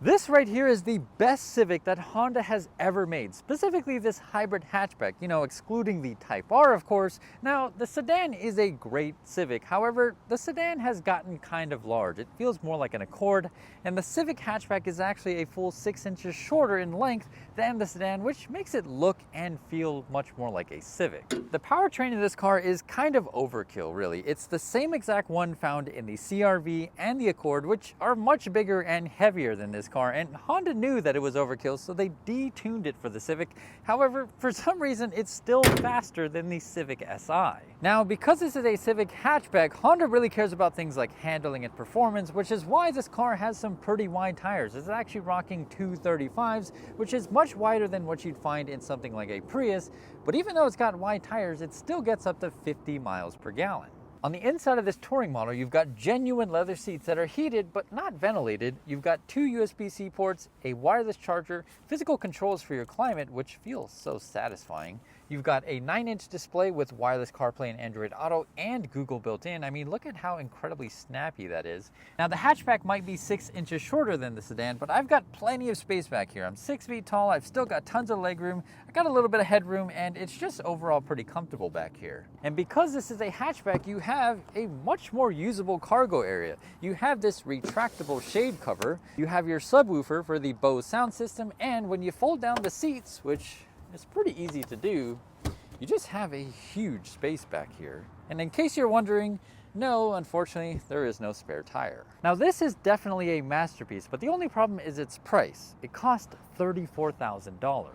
This right here is the best Civic that Honda has ever made, specifically this hybrid hatchback, excluding the Type R, of course. Now, the sedan is a great Civic. However, the sedan has gotten kind of large. It feels more like an Accord, and the Civic hatchback is actually a full 6 inches shorter in length than the sedan, which makes it look and feel much more like a Civic. The powertrain in this car is kind of overkill, really. It's the same exact one found in the CR-V and the Accord, which are much bigger and heavier than this car, and Honda knew that it was overkill, so they detuned it for the Civic. However, for some reason, it's still faster than the Civic Si. Now, because this is a Civic hatchback, Honda really cares about things like handling and performance, which is why this car has some pretty wide tires. It's actually rocking 235s, which is much wider than what you'd find in something like a Prius, but even though it's got wide tires, it still gets up to 50 miles per gallon. On the inside of this touring model, you've got genuine leather seats that are heated but not ventilated. You've got 2 USB-C ports, a wireless charger, physical controls for your climate, which feels so satisfying. You've got a 9-inch display with wireless CarPlay and Android Auto and Google built in. I mean, look at how incredibly snappy that is. Now, the hatchback might be 6 inches shorter than the sedan, but I've got plenty of space back here. I'm 6 feet tall, I've still got tons of legroom, I got a little bit of headroom, and it's just overall pretty comfortable back here. And because this is a hatchback, you have a much more usable cargo area. You have this retractable shade cover, you have your subwoofer for the Bose sound system, and when you fold down the seats, which it's pretty easy to do, you just have a huge space back here. And in case you're wondering, no, unfortunately, there is no spare tire. Now, this is definitely a masterpiece, but the only problem is its price. It cost $34,000.